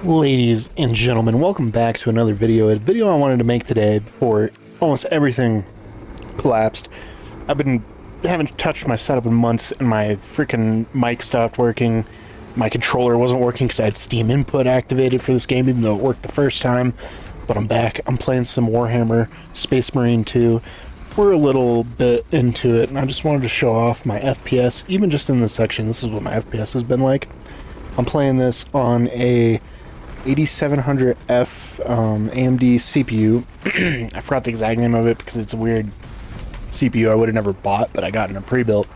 Ladies and gentlemen, welcome back to another video. A video I wanted to make today before almost everything collapsed. Haven't touched my setup in months, and my freaking mic stopped working. My controller wasn't working because I had Steam input activated for this game, even though it worked the first time. But I'm back. I'm playing some Warhammer Space Marine 2. We're a little bit into it, and I just wanted to show off my FPS, even just in this section. This is what my FPS has been like. I'm playing this on a 8700F AMD CPU. I forgot the exact name of it because it's a weird CPU I would have never bought, but I got in a pre-built.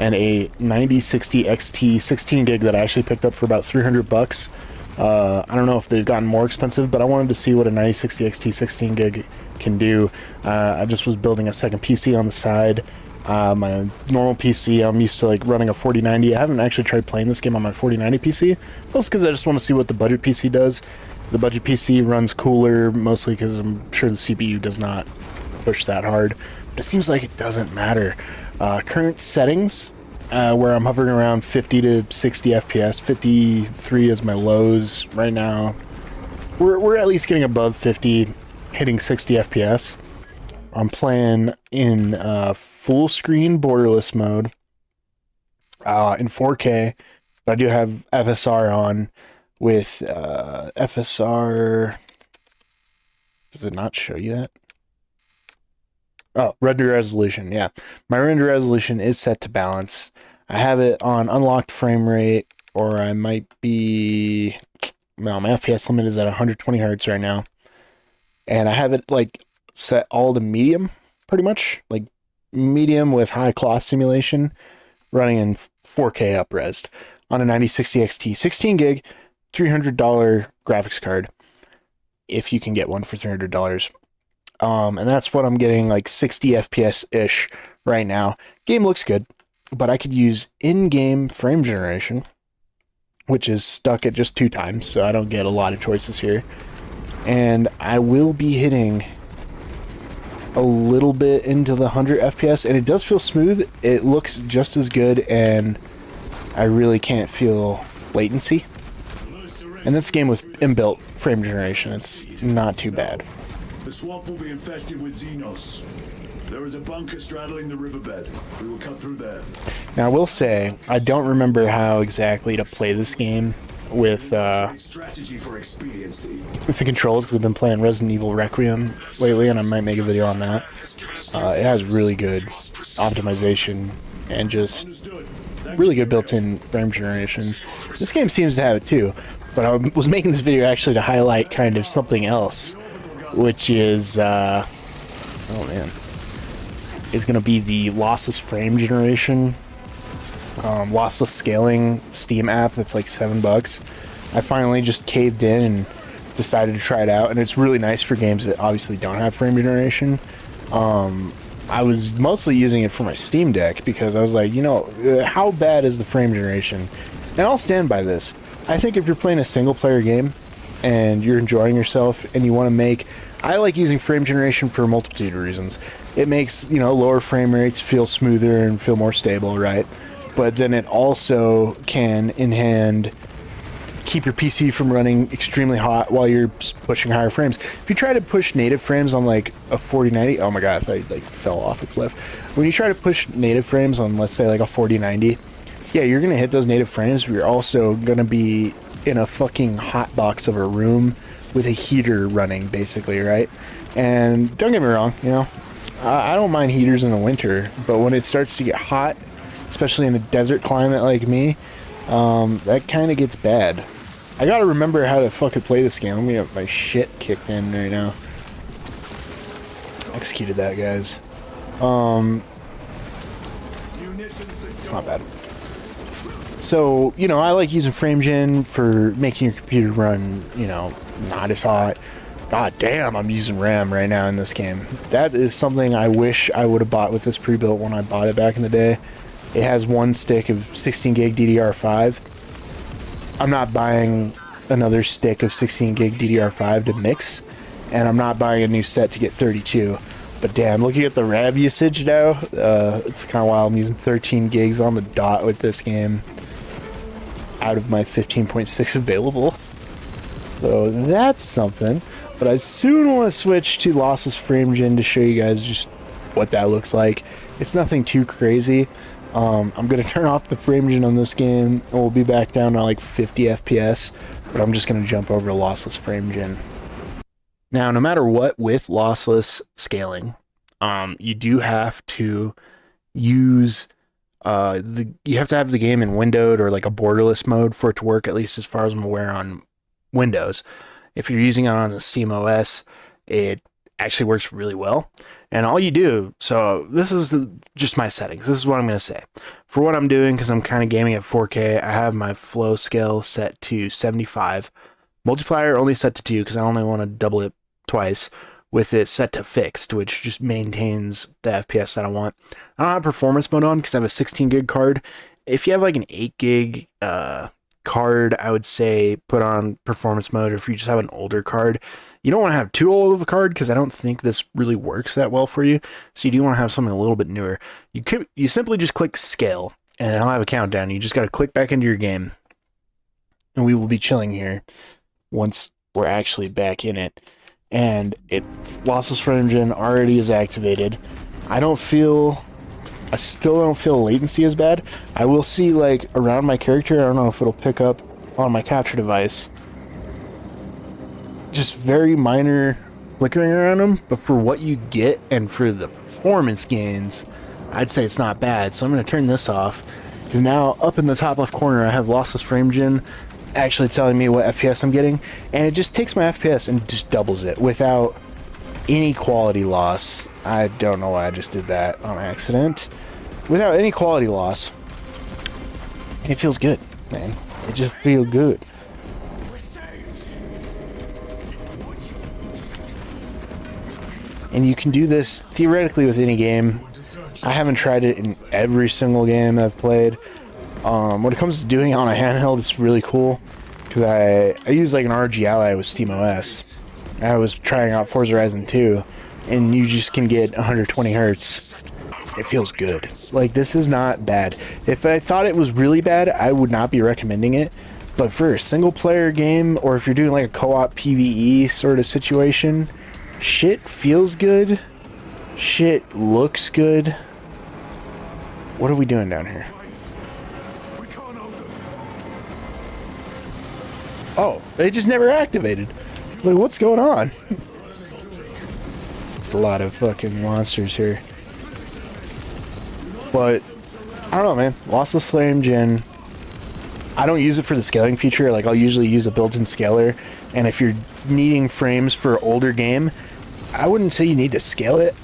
And a 9060 XT 16 gig that I actually picked up for about 300 bucks. I don't know if they've gotten more expensive, but I wanted to see what a 9060 XT 16 gig can do. I just was building a second PC on the side. My normal PC, I'm used to like running a 4090. I haven't actually tried playing this game on my 4090 PC, mostly because I just want to see what the budget PC does. The budget PC runs cooler, mostly because I'm sure the CPU does not push that hard, but it seems like it doesn't matter. Current settings, where I'm hovering around 50 to 60 FPS, 53 is my lows right now. We're at least getting above 50, hitting 60 FPS. I'm playing in full screen borderless mode in 4K, but I do have FSR on with FSR. Does it not show you that? Oh, render resolution. Yeah, my render resolution is set to balance. I have it on unlocked frame rate, or I might be. No, my FPS limit is at 120 hertz right now, and I have it like set all to medium, pretty much like medium with high cloth simulation, running in 4K upresed on a 9060 XT 16 gig, $300 graphics card, if you can get one for $300. And that's what I'm getting, like 60 FPS ish right now. Game looks good, but I could use in-game frame generation, which is stuck at just 2 times, so I don't get a lot of choices here. And I will be hitting a little bit into the 100 FPS, and it does feel smooth. It looks just as good, and I really can't feel latency. And this game with inbuilt frame generation, it's not too bad. The swamp will be infested with Xenos. There is a bunker straddling the riverbed. We will cut through there. Now I will say, I don't remember how exactly to play this game with strategy for expediency. with the controls, because I've been playing Resident Evil Requiem lately, and I might make a video on that. It has really good optimization and just really good built-in frame generation. This game seems to have it too, but I was making this video actually to highlight kind of something else, which is oh man, is going to be the lossless frame generation, lossless scaling Steam app that's like $7. I finally just caved in and decided to try it out, and it's really nice for games that obviously don't have frame generation. I was mostly using it for my Steam Deck because I was like, you know, how bad is the frame generation? And I'll stand by this. I think if you're playing a single player game and you're enjoying yourself and you want to make, I like using frame generation for a multitude of reasons. It makes, you know, lower frame rates feel smoother and feel more stable, right? But then it also can, in hand, keep your PC from running extremely hot while you're pushing higher frames. If you try to push native frames on like a 4090, oh my god, I thought you like fell off a cliff. When you try to push native frames on, let's say, like a 4090, yeah, you're gonna hit those native frames, but you're also gonna be in a fucking hot box of a room with a heater running, basically, right? And don't get me wrong, you know, I don't mind heaters in the winter, but when it starts to get hot, especially in a desert climate like me, that kind of gets bad. I gotta remember how to fucking play this game. I'm gonna get my shit kicked in right now. Executed that, guys. It's not bad. So, you know, I like using frame gen for making your computer run, you know, not as hot. God damn, I'm using RAM right now in this game. That is something I wish I would have bought with this pre-built when I bought it back in the day. It has one stick of 16 gig DDR5. I'm not buying another stick of 16 gig DDR5 to mix, and I'm not buying a new set to get 32. But damn, looking at the RAM usage now, it's kind of wild. I'm using 13 gigs on the dot with this game out of my 15.6 available. So that's something. But I soon want to switch to Lossless Frame Gen to show you guys just what that looks like. It's nothing too crazy. I'm going to turn off the frame gen on this game, and we'll be back down to like 50 FPS, but I'm just going to jump over to Lossless Frame Gen. Now, no matter what with lossless scaling, you do have to use you have to have the game in windowed or like a borderless mode for it to work, at least as far as I'm aware on Windows. If you're using it on the SteamOS, it actually works really well. And all you do, so this is just my settings. This is what I'm going to say. For what I'm doing, because I'm kind of gaming at 4K, I have my flow scale set to 75. Multiplier only set to 2 because I only want to double it twice, with it set to fixed, which just maintains the FPS that I want. I don't have performance mode on because I have a 16 gig card. If you have like an 8 gig card, I would say put on performance mode. If you just have an older card, you don't want to have too old of a card because I don't think this really works that well for you. So you do want to have something a little bit newer. You simply just click scale and I'll have a countdown. You just got to click back into your game and we will be chilling here once we're actually back in it. And Lossless Frame Gen already is activated. I still don't feel latency as bad. I will see like around my character, I don't know if it'll pick up on my capture device, just very minor flickering around them, but for what you get and for the performance gains, I'd say it's not bad. So I'm going to turn this off, because now up in the top left corner I have Lossless Frame Gen actually telling me what FPS I'm getting, and it just takes my FPS and just doubles it without any quality loss. I don't know why I just did that on accident. Without any quality loss. And it feels good, man. It just feels good. And you can do this theoretically with any game. I haven't tried it in every single game I've played. When it comes to doing it on a handheld, it's really cool because I use like an RG Ally with SteamOS. I was trying out Forza Horizon 2, and you just can get 120 hertz. It feels good. Like, this is not bad. If I thought it was really bad, I would not be recommending it. But for a single player game, or if you're doing like a co-op PvE sort of situation, shit feels good. Shit looks good. What are we doing down here? Oh, they just never activated. It's like, what's going on? It's a lot of fucking monsters here. But, I don't know, man. Lossless Frame Gen, I don't use it for the scaling feature. Like, I'll usually use a built-in scaler. And if you're needing frames for an older game, I wouldn't say you need to scale it,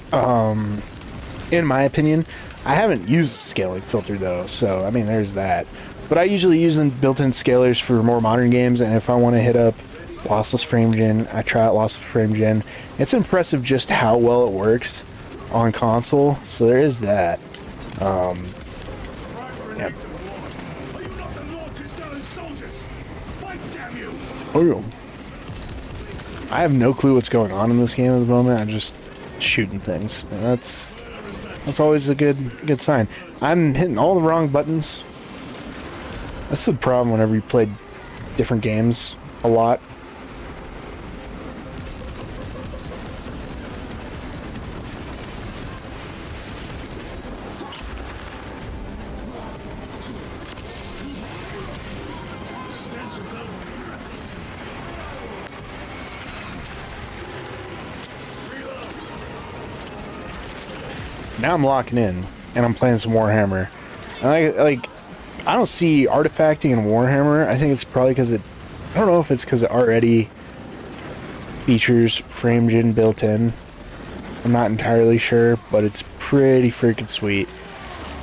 in my opinion. I haven't used the scaling filter, though. So, I mean, there's that. But I usually use built-in scalers for more modern games, and if I want to hit up Lossless Frame Gen, I try out Lossless Frame Gen. It's impressive just how well it works on console, so there is that. Yeah. Oh, I have no clue what's going on in this game at the moment. I'm just shooting things. And that's always a good sign. I'm hitting all the wrong buttons. That's the problem whenever you play different games a lot. Now I'm locking in, and I'm playing some Warhammer. And I don't see artifacting in Warhammer. I think it's probably because I don't know if it's because it already features Frame Gen built in. I'm not entirely sure, but it's pretty freaking sweet.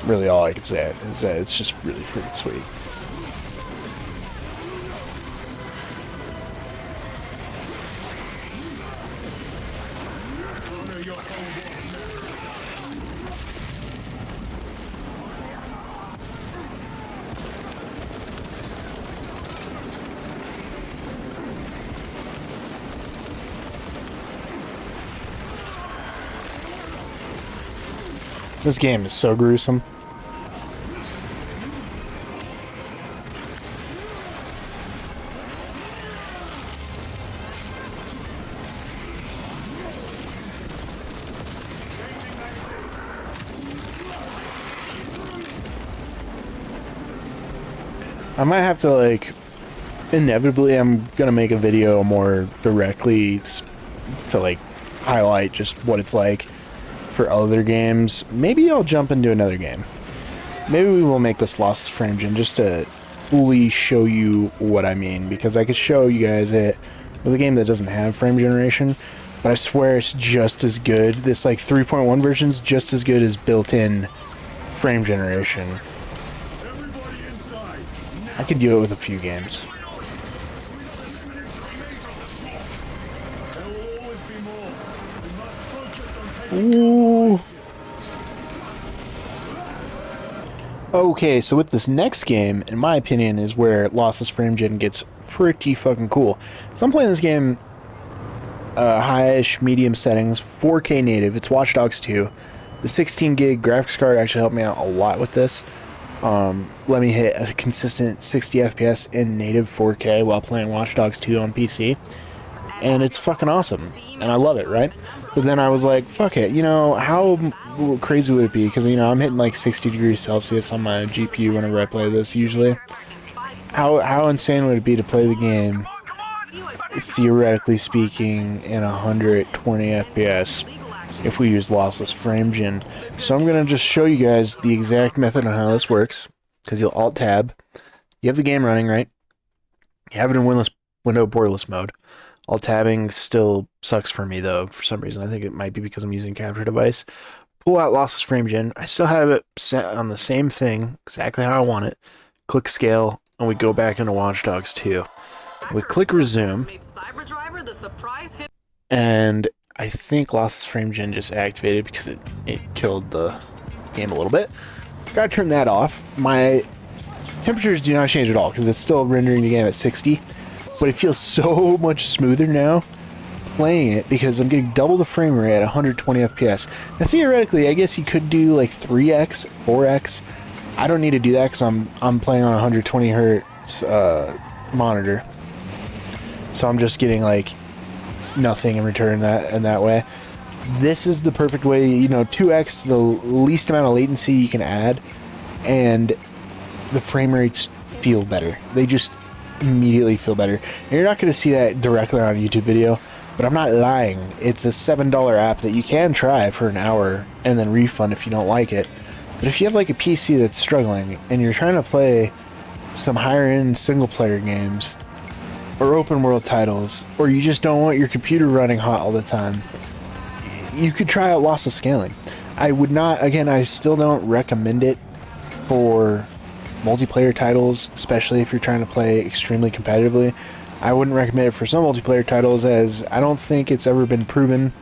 Really, all I can say is that it's just really freaking sweet. This game is so gruesome. I might have to, like, inevitably, I'm gonna make a video more directly to, like, highlight just what it's like for other games. Maybe I'll jump into another game. Maybe we will make this Lossless frame gen just to fully show you what I mean, because I could show you guys it with a game that doesn't have frame generation, but I swear it's just as good. This, like, 3.1 version's just as good as built-in frame generation. I could do it with a few games. Ooh. Okay, so with this next game, in my opinion, is where Lossless frame gen gets pretty fucking cool. So I'm playing this game high-ish, medium settings, 4K native. It's Watch Dogs 2. The 16 gig graphics card actually helped me out a lot with this. Let me hit a consistent 60 FPS in native 4K while playing Watch Dogs 2 on PC. And it's fucking awesome. And I love it, right? But then I was like, fuck it, you know, how crazy would it be? Because, you know, I'm hitting like 60 degrees Celsius on my GPU whenever I play this, usually. How insane would it be to play the game, theoretically speaking, in 120 FPS if we use Lossless frame gen? So I'm going to just show you guys the exact method on how this works, because you'll Alt-Tab. You have the game running, right? You have it in window borderless mode. Alt-tabbing still sucks for me, though, for some reason. I think it might be because I'm using capture device. Pull out Lossless frame gen. I still have it set on the same thing, exactly how I want it. Click scale, and we go back into Watch Dogs 2. We click resume, and I think Lossless frame gen just activated because it killed the game a little bit. Gotta turn that off. My temperatures do not change at all because it's still rendering the game at 60. But it feels so much smoother now playing it because I'm getting double the frame rate at 120 FPS. Now, theoretically, I guess you could do like 3x, 4x. I don't need to do that because I'm playing on a 120 hertz monitor, so I'm just getting like nothing in return that way. This is the perfect way. You know, 2x, the least amount of latency you can add, and the frame rates feel better. They just immediately feel better. And you're not going to see that directly on a YouTube video, but I'm not lying. It's a $7 app that you can try for an hour and then refund if you don't like it. But if you have like a PC that's struggling and you're trying to play some higher end single player games or open world titles, or you just don't want your computer running hot all the time, you could try out Lossless scaling. I would not, again, I still don't recommend it for multiplayer titles, especially if you're trying to play extremely competitively. I wouldn't recommend it for some multiplayer titles, as I don't think it's ever been proven.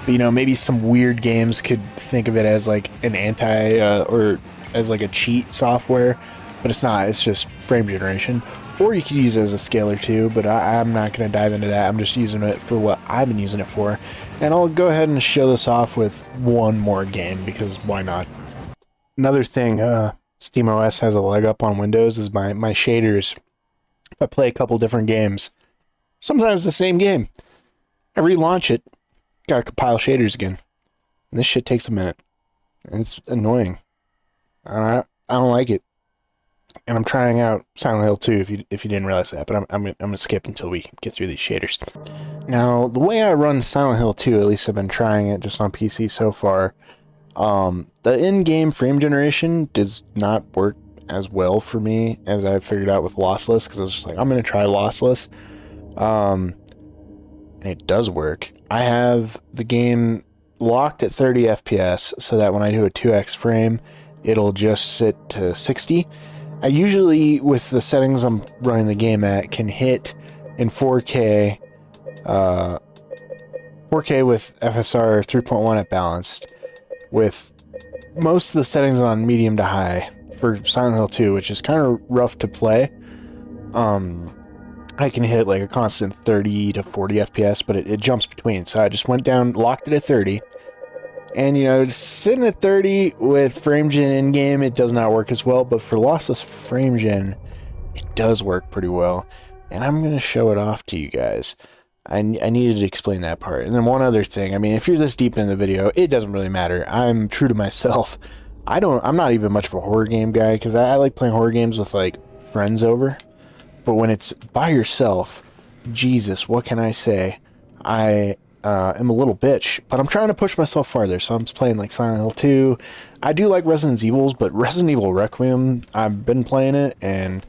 But, you know, maybe some weird games could think of it as like an or as like a cheat software, but it's not. It's just frame generation. Or you could use it as a scaler too, but I'm not going to dive into that. I'm just using it for what I've been using it for. And I'll go ahead and show this off with one more game, because why not? Another thing, SteamOS has a leg up on Windows is my shaders. If I play a couple different games, sometimes the same game, I relaunch it, gotta compile shaders again. And this shit takes a minute. And it's annoying. I don't like it. And I'm trying out Silent Hill 2 if you didn't realize that, but I'm gonna skip until we get through these shaders. Now, the way I run Silent Hill 2, at least I've been trying it just on PC so far, the in-game frame generation does not work as well for me as I figured out with Lossless, because I was just like, I'm going to try Lossless. And it does work. I have the game locked at 30 FPS so that when I do a 2x frame, it'll just sit to 60. I usually, with the settings I'm running the game at, can hit in 4K, 4K with FSR 3.1 at balanced, with most of the settings on medium to high for Silent Hill 2, which is kind of rough to play. I can hit like a constant 30 to 40 FPS, but it jumps between. So I just went down, locked it at 30. And, you know, sitting at 30 with frame gen in-game, it does not work as well. But for Lossless frame gen, it does work pretty well. And I'm going to show it off to you guys. I needed to explain that part. And then one other thing, I mean, if you're this deep in the video, it doesn't really matter. I'm true to myself. I'm not even much of a horror game guy, because I like playing horror games with like friends over. But when it's by yourself, Jesus, what can I say? I am a little bitch, but I'm trying to push myself farther. So I'm just playing like Silent Hill 2. I do like Resident Evils, but Resident Evil Requiem, I've been playing it, and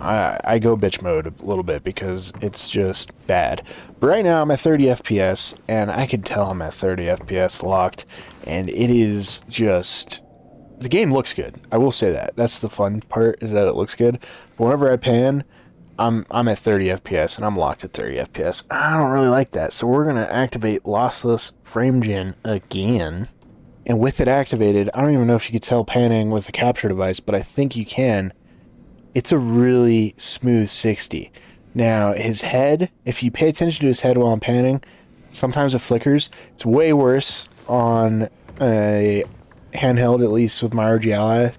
I go bitch mode a little bit because it's just bad. But right now I'm at 30 FPS, and I can tell I'm at 30 FPS locked, and it is just... The game looks good. I will say that. That's the fun part, is that it looks good. But whenever I pan, I'm at 30 FPS, and I'm locked at 30 FPS. I don't really like that, so we're going to activate Lossless Frame Gen again. And with it activated, I don't even know if you could tell panning with the capture device, but I think you can. It's a really smooth 60. Now, his head, if you pay attention to his head while I'm panning, sometimes it flickers. It's way worse on a handheld, at least with my RG Ally,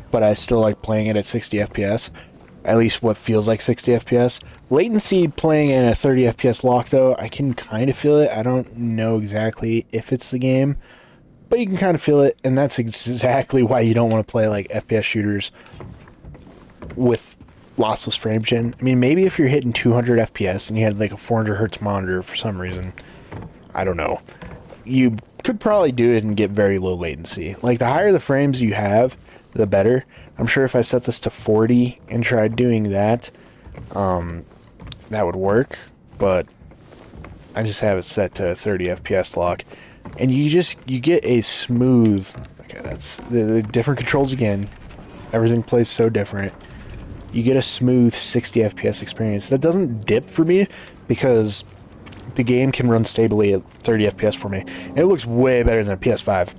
but I still like playing it at 60 FPS. At least what feels like 60 FPS. Latency playing in a 30 FPS lock, though, I can kind of feel it. I don't know exactly if it's the game, but you can kind of feel it, and that's exactly why you don't want to play like FPS shooters with lossless frame gen. I mean, maybe if you're hitting 200 FPS and you had like a 400 hertz monitor for some reason, I don't know, you could probably do it and get very low latency. Like, the higher the frames you have, the better. I'm sure if I set this to 40 and tried doing that, that would work, but I just have it set to 30 FPS lock, and you get a smooth... Okay, that's the different controls again. Everything plays so different. You get a smooth 60 FPS experience. That doesn't dip for me because the game can run stably at 30 FPS for me. And it looks way better than a PS5.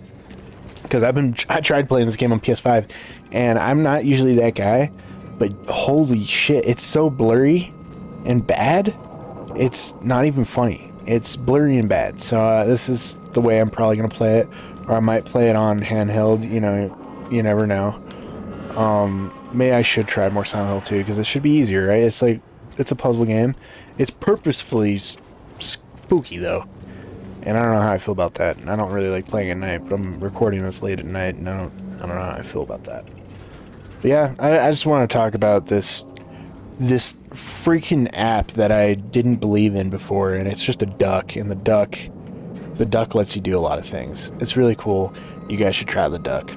Because I tried playing this game on PS5, and I'm not usually that guy, but holy shit, it's so blurry and bad. It's not even funny. It's blurry and bad. So this is the way I'm probably going to play it. Or I might play it on handheld, you know, you never know. Maybe I should try more Silent Hill 2, because it should be easier, right? It's like, it's a puzzle game. It's purposefully spooky, though. And I don't know how I feel about that. I don't really like playing at night, but I'm recording this late at night, and I don't know how I feel about that. But yeah, I just want to talk about this freaking app that I didn't believe in before, and it's just a duck, and the duck lets you do a lot of things. It's really cool. You guys should try the duck.